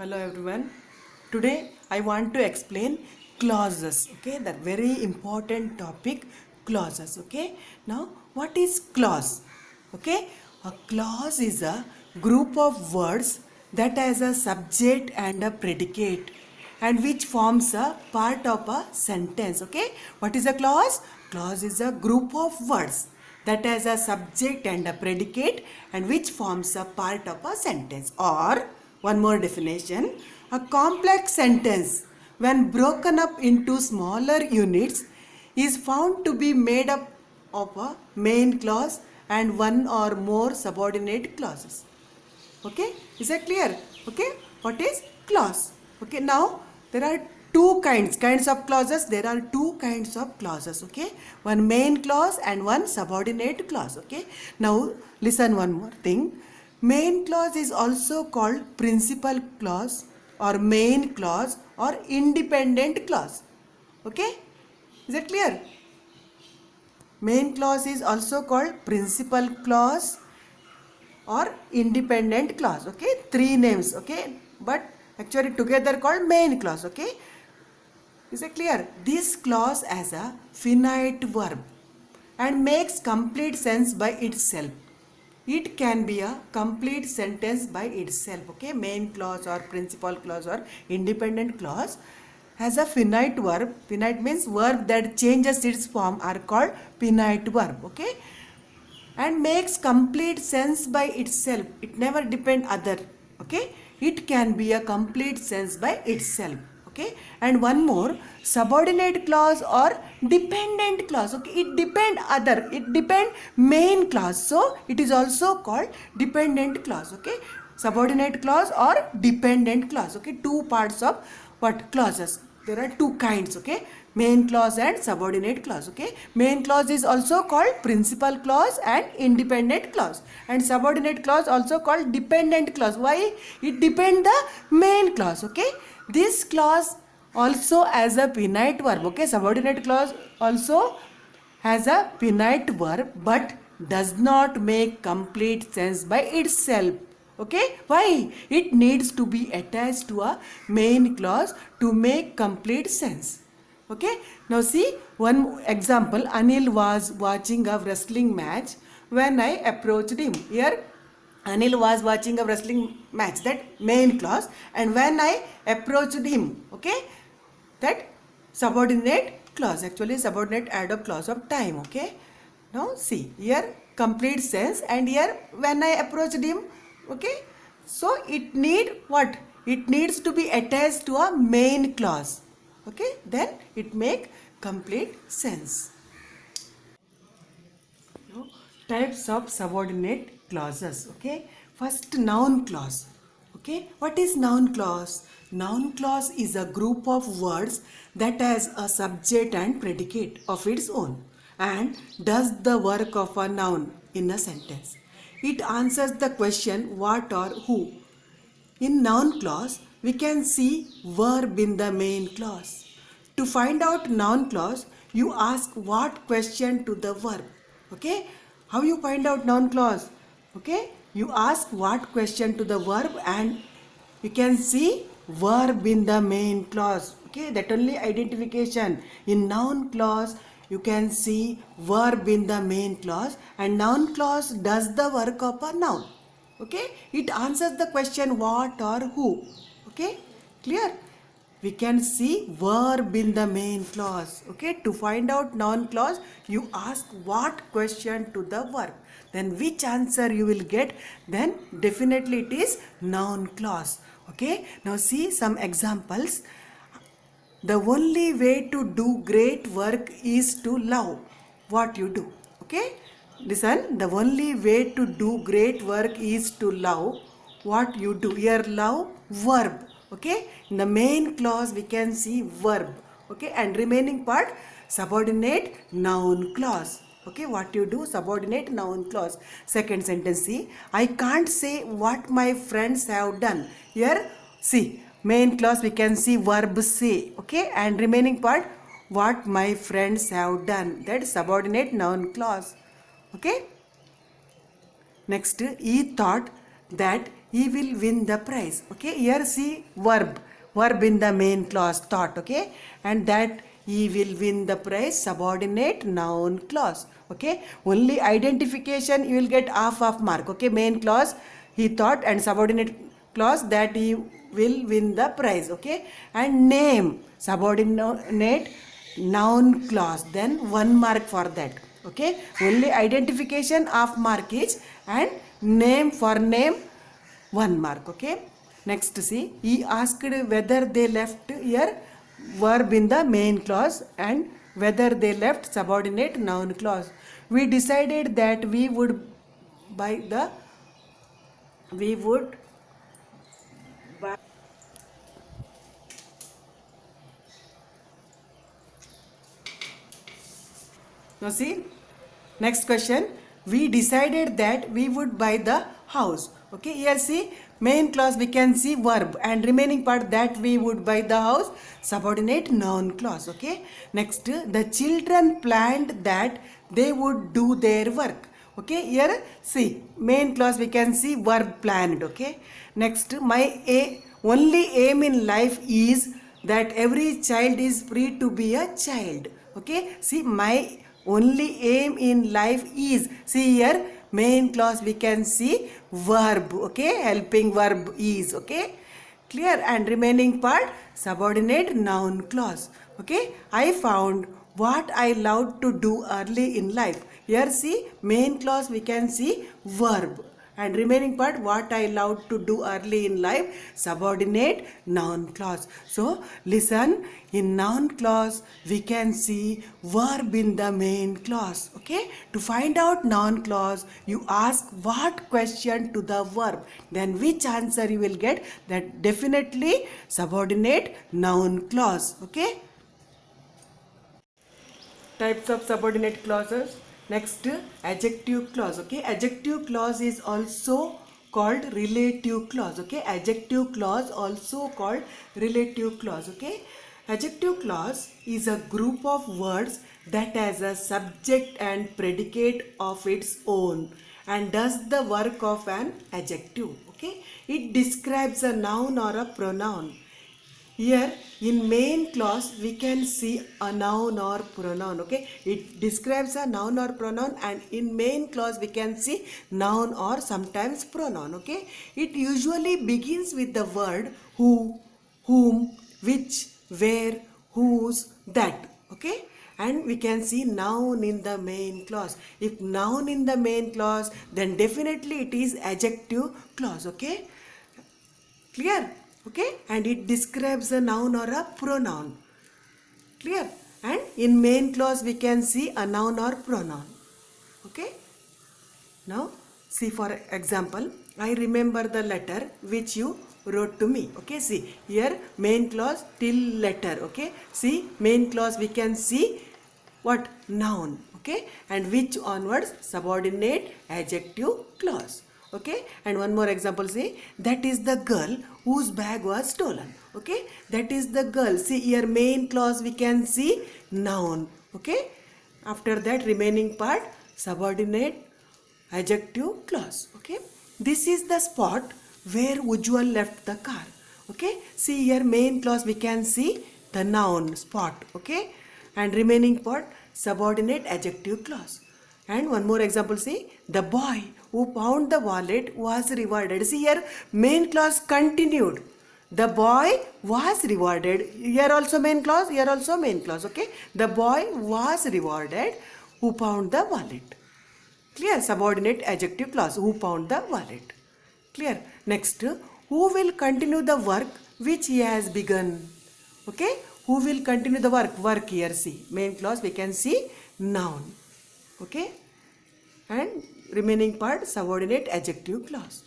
Hello everyone. Today I want to explain clauses. Okay, that very important topic, clauses. Okay, now what is clause? Okay, a clause is a group of words that has a subject and a predicate and which forms a part of a sentence. Okay, what is a clause? Clause is a group of words that has a subject and a predicate and which forms a part of a sentence. Or one more definition, a complex sentence when broken up into smaller units is found to be made up of a main clause and one or more subordinate clauses. Okay, is that clear? Okay, what is clause? Okay, now there are two kinds of clauses. There are two kinds of clauses. Okay, one main clause and one subordinate clause. Okay, now listen one more thing. Main clause is also called principal clause or main clause or independent clause. Okay, is that clear? Main clause is also called principal clause or independent clause. Okay, three names. Okay, but actually together called main clause. Okay, is it clear? This clause has a finite verb and makes complete sense by itself. It can be a complete sentence by itself. Okay, main clause or principal clause or independent clause has a finite verb. Finite means verb that changes its form are called finite verb. Okay, and makes complete sense by itself. It never depend other. Okay, it can be a complete sense by itself. Okay, and one more, subordinate clause or dependent clause. Okay, it depend other, it depend main clause, so it is also called dependent clause. Okay, subordinate clause or dependent clause. Okay, two parts of what clauses. There are two kinds. Okay, main clause and subordinate clause. Okay, main clause is also called principal clause and independent clause, and subordinate clause also called dependent clause. Why? It depend the main clause. Okay, this clause also has a finite verb. Okay, subordinate clause also has a finite verb but does not make complete sense by itself. Okay, why? It needs to be attached to a main clause to make complete sense. Okay, now see one example. Anil was watching a wrestling match when I approached him. Here Anil was watching a wrestling match, that main clause, and when I approached him, okay, that subordinate clause, actually subordinate add up clause of time. Okay, now see here complete sense, and here when I approached him. Okay, so it need what? It needs to be attached to a main clause. Okay, then it make complete sense. Now, types of subordinate clauses. Okay, first noun clause. Okay, what is noun clause? Noun clause is a group of words that has a subject and predicate of its own and does the work of a noun in a sentence. It answers the question what or who. In noun clause, we can see verb in the main clause. To find out noun clause, you ask what question to the verb. Okay? How you find out noun clause? Okay? You ask what question to the verb and you can see verb in the main clause. Okay? That only identification. In noun clause, you can see verb in the main clause and noun clause does the work of a noun. Okay, it answers the question what or who. Okay, clear? We can see verb in the main clause. Okay, to find out noun clause, you ask what question to the verb. Then which answer you will get? Then definitely it is noun clause. Okay, now see some examples. The only way to do great work is to love what you do. Okay? Listen, the only way to do great work is to love what you do. Here, love, verb. Okay? In the main clause, we can see verb. Okay? And remaining part, subordinate noun clause. Okay? What you do, subordinate noun clause. Second sentence, see. I can't say what my friends have done. Here, see. Main clause we can see verb say. Okay, and remaining part what my friends have done, that subordinate noun clause. Okay, next, he thought that he will win the prize. Okay, here see verb in the main clause thought. Okay, and that he will win the prize, subordinate noun clause. Okay, only identification you will get half of mark. Okay, main clause he thought, and subordinate clause that he will win the prize. Okay, and name subordinate noun clause, then 1 mark for that. Okay, only identification of mark is, and name for name 1 mark. Okay, next see, he asked whether they left, here verb in the main clause, and whether they left subordinate noun clause. We decided that we would buy the we would buy. Now see, next question. We decided that we would buy the house. Okay, here see, main clause we can see verb, and remaining part that we would buy the house, subordinate noun clause. Okay, next, the children planned that they would do their work. Okay, here see, main clause we can see verb planned. Okay, next, only aim in life is that every child is free to be a child. Okay, see, my only aim in life is, see here main clause we can see verb. Okay, helping verb is. Okay, clear, and remaining part subordinate noun clause. Okay, I found what I loved to do early in life. Here see, main clause we can see verb, and remaining part what I loved to do early in life, subordinate noun clause. So listen, in noun clause we can see verb in the main clause. Okay, to find out noun clause you ask what question to the verb, then which answer you will get, that definitely subordinate noun clause. Okay, types of subordinate clauses. Next, adjective clause. Okay, adjective clause is also called relative clause. Okay, adjective clause also called relative clause. Okay, adjective clause is a group of words that has a subject and predicate of its own and does the work of an adjective. Okay, it describes a noun or a pronoun. Here in main clause we can see a noun or pronoun. Okay, it describes a noun or pronoun, and in main clause we can see noun or sometimes pronoun. Okay, it usually begins with the word who, whom, which, where, whose, that. Okay, and we can see noun in the main clause. If noun in the main clause, then definitely it is adjective clause. Okay, clear? Okay, and it describes a noun or a pronoun. Clear? And in main clause we can see a noun or pronoun. Okay, now see, for example, I remember the letter which you wrote to me. Okay, see here main clause till letter. Okay, see main clause we can see what, noun. Okay, and which onwards, subordinate adjective clause. Okay, and one more example, say that is the girl whose bag was stolen. Okay, that is the girl. See here main clause we can see noun. Okay, after that remaining part subordinate adjective clause. Okay, this is the spot where Ujjwal left the car. Okay, see here main clause we can see the noun spot. Okay, and remaining part subordinate adjective clause. And one more example, see the boy who found the wallet was rewarded. See here main clause continued, the boy was rewarded. Here also main clause, here also main clause. Okay, the boy was rewarded who found the wallet. Clear? Subordinate adjective clause, who found the wallet. Clear? Next, who will continue the work which he has begun. Okay, who will continue the work here, see main clause we can see noun. Okay, and remaining part subordinate adjective clause.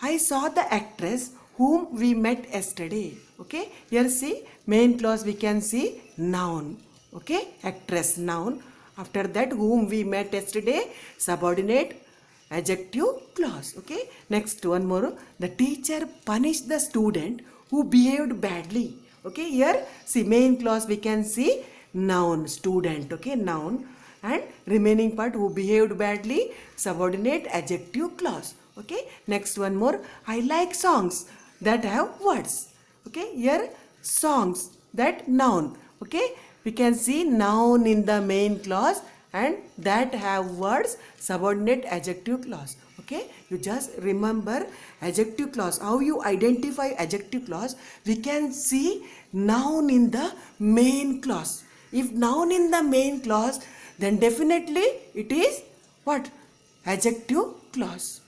I saw the actress whom we met yesterday. Okay, here see main clause we can see noun. Okay, actress noun. After that whom we met yesterday, subordinate adjective clause. Okay, next one more, the teacher punished the student who behaved badly. Okay, here see main clause we can see noun, student. Okay, noun, and remaining part who behaved badly, subordinate adjective clause. Okay, next one more. I like songs that have words. Okay, here songs, that noun. Okay, we can see noun in the main clause and that have words, subordinate adjective clause. Okay, you just remember adjective clause. How you identify adjective clause? We can see noun in the main clause. If noun in the main clause, then definitely it is what? Adjective clause.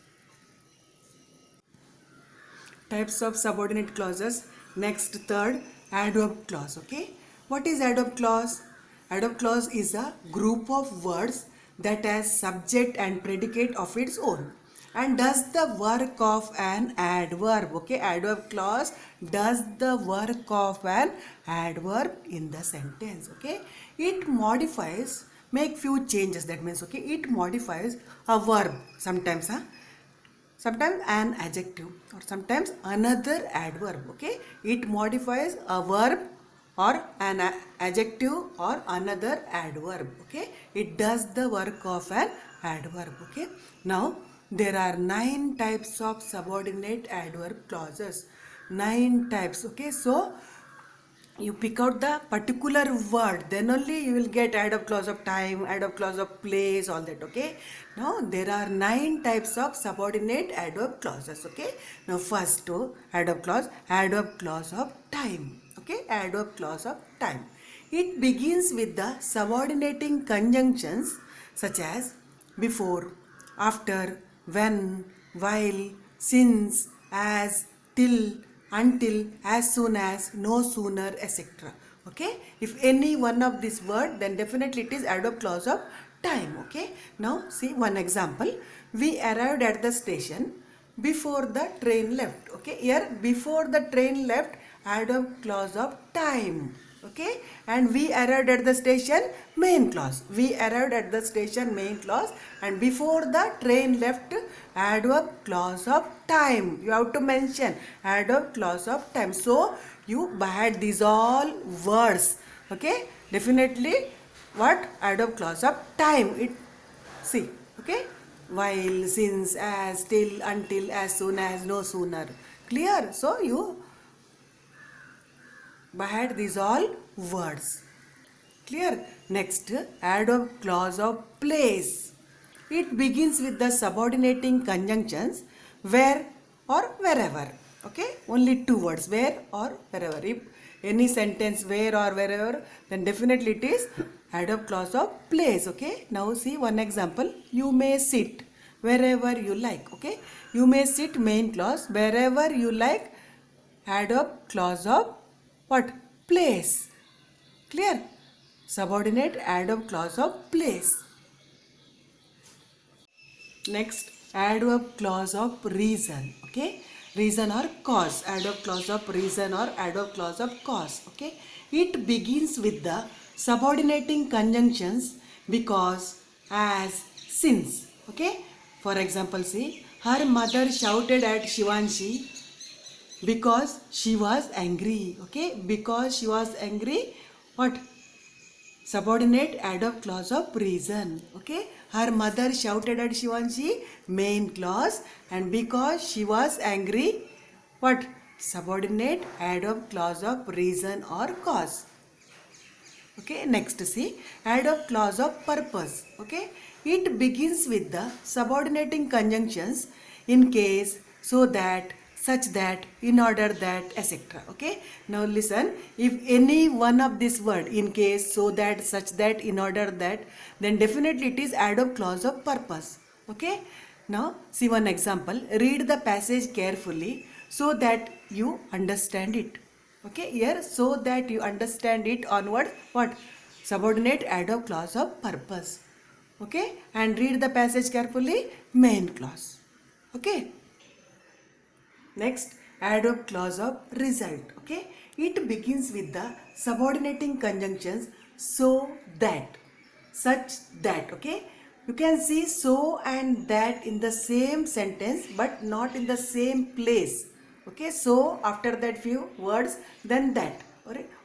Types of subordinate clauses. Next, third, adverb clause. Okay, what is adverb clause? Adverb clause is a group of words that has subject and predicate of its own and does the work of an adverb. Okay, adverb clause does the work of an adverb in the sentence. Okay, it modifies, make few changes. That means, okay, it modifies a verb sometimes, sometimes an adjective or sometimes another adverb. Okay, it modifies a verb or an adjective or another adverb. Okay, it does the work of an adverb. Okay, now there are 9 types of subordinate adverb clauses. 9 types. Okay, so you pick out the particular word, then only you will get adverb clause of time, adverb clause of place, all that. Okay, now there are 9 types of subordinate adverb clauses. Okay, now first adverb clause of time. Okay, adverb clause of time, it begins with the subordinating conjunctions such as before, after, when, while, since, as, till, until, as soon as, no sooner, etc. Okay, if any one of this word, then definitely it is adverb clause of time. Okay, now see one example. We arrived at the station before the train left. Okay, here before the train left, adverb clause of time. Okay, and we arrived at the station, main clause. We arrived at the station, main clause, and before the train left, adverb clause of time. You have to mention adverb clause of time. So you had these all words. Okay, definitely what? Adverb clause of time. It, see, okay, while, since, as, till, until, as soon as, no sooner. Clear? So you had these all words. Clear? Next, adverb clause of place. It begins with the subordinating conjunctions where or wherever. Okay, only 2 words, where or wherever. If any sentence where or wherever, then definitely it is adverb clause of place. Okay, now see one example. You may sit wherever you like. Okay, you may sit, main clause, wherever you like, adverb clause of what? Place. Clear? Subordinate adverb clause of place. Next, adverb clause of reason. Okay, reason or cause. Adverb clause of reason or adverb clause of cause. Okay, it begins with the subordinating conjunctions because, as, since. Okay, for example, see, her mother shouted at Shivanshi because she was angry. Okay, because she was angry, what? Subordinate adverb clause of reason. Okay, her mother shouted at Shivanshi, main clause, and because she was angry, what? Subordinate adverb clause of reason or cause. Okay, next see, adverb clause of purpose. Okay, it begins with the subordinating conjunctions in case, so that, such that, in order that, etc. Okay, now listen, if any one of this word, in case, so that, such that, in order that, then definitely it is adverb clause of purpose. Okay, now see one example. Read the passage carefully so that you understand it. Okay, here, so that you understand it, onward, what? Subordinate adverb clause of purpose. Okay, and read the passage carefully, main clause. Okay, next, adverb clause of result. Okay, it begins with the subordinating conjunctions so that, such that. Okay, you can see so and that in the same sentence but not in the same place. Okay, so after that few words, then that.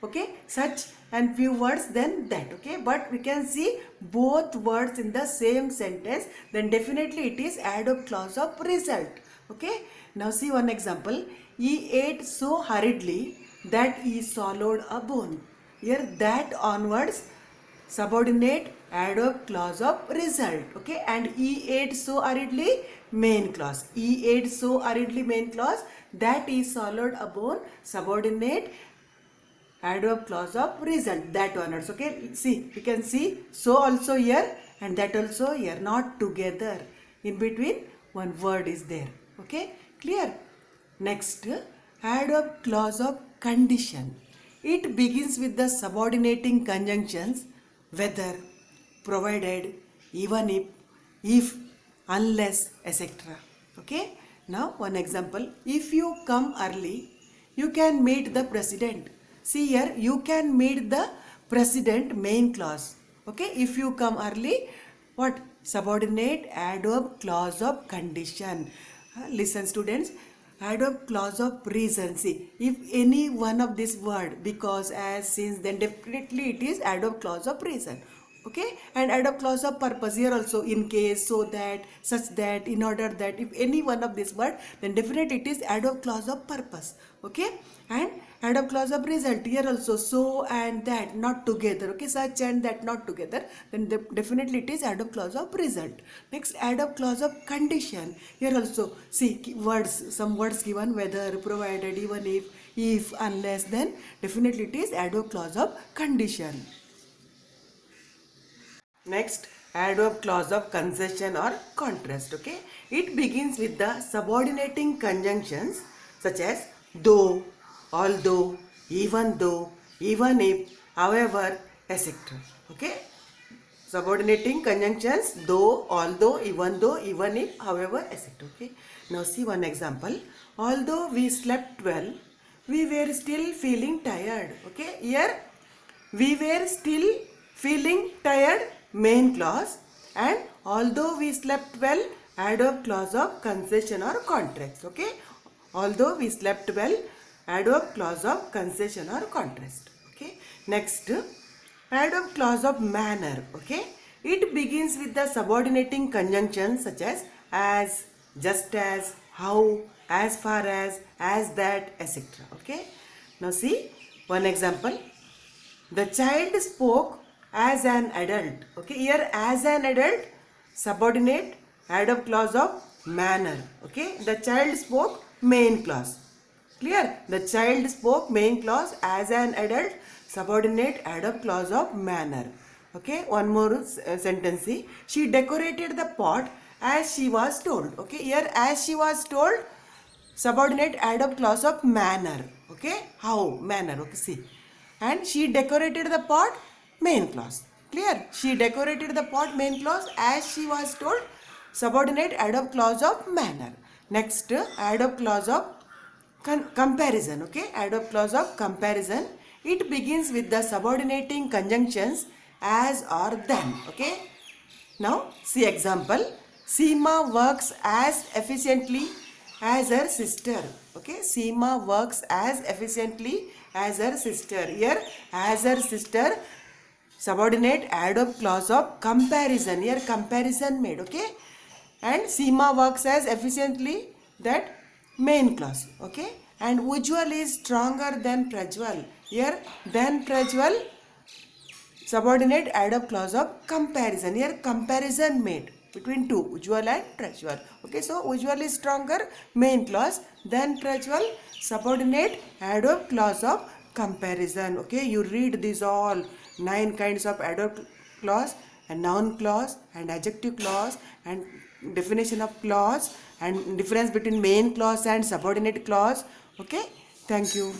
Okay, such and few words then that. Okay, but we can see both words in the same sentence, then definitely it is adverb clause of result. Okay, now see one example. He ate so hurriedly that he swallowed a bone. Here that onwards subordinate adverb clause of result. Okay, and he ate so hurriedly main clause. He ate so hurriedly main clause, that he swallowed a bone subordinate adverb clause of result, that onwards. Okay, see, you can see so also here and that also here, not together, in between one word is there. Okay, clear? Next, adverb clause of condition. It begins with the subordinating conjunctions whether, provided, even if, unless, etc. Okay, now one example. If you come early, you can meet the president. See here, you can meet the president main clause. Okay, if you come early, what? Subordinate adverb clause of condition. Listen students, adverb clause of reason. See, if any one of this word, because, as, since, then definitely it is adverb clause of reason. Okay, and adverb clause of purpose here also, in case, so that, such that, in order that, if any one of this word, then definitely it is adverb clause of purpose. Okay, and adverb clause of result here also, so and that, not together. Okay, such and that, not together, then definitely it is adverb clause of result. Next, adverb clause of condition. Here also, see, words, some words given, whether, provided, even if, unless, then definitely it is adverb clause of condition. Next, adverb clause of concession or contrast. Okay, it begins with the subordinating conjunctions such as though, although, even if, however, etc. Okay, subordinating conjunctions though, although, even if, however, etc. Okay, now see one example. Although we slept well, we were still feeling tired. Okay, here we were still feeling tired main clause, and although we slept well adverb clause of concession or contrast. Okay, although we slept well adverb clause of concession or contrast. Okay, next, adverb clause of manner. Okay, it begins with the subordinating conjunctions such as, just as, how, as far as that, etc. Okay, now see one example. The child spoke as an adult. Okay, here as an adult, subordinate adverb clause of manner. Okay, the child spoke main clause. Clear? The child spoke main clause as an adult, subordinate adverb clause of manner. Okay, one more sentence. See, she decorated the pot as she was told. Okay, here as she was told, subordinate adverb clause of manner. Okay, how, manner. Okay, see, and she decorated the pot main clause. Clear? She decorated the pot main clause as she was told, subordinate adverb clause of manner. Next, adverb clause of comparison. Okay, adverb clause of comparison. It begins with the subordinating conjunctions as or than. Okay, now see example. Seema works as efficiently as her sister. Okay, Seema works as efficiently as her sister. Here as her sister, subordinate adverb clause of comparison. Here comparison made. Okay, and Seema works as efficiently, that main clause. Okay, and Ujjwal is stronger than Prajwal. Here than Prajwal, subordinate adverb clause of comparison. Here comparison made between two, Ujjwal and Prajwal. Okay, so Ujjwal is stronger main clause, than Prajwal, subordinate adverb clause of comparison. Okay, you read these all 9 kinds of adverb clause and noun clause and adjective clause and definition of clause and difference between main clause and subordinate clause. Okay, thank you.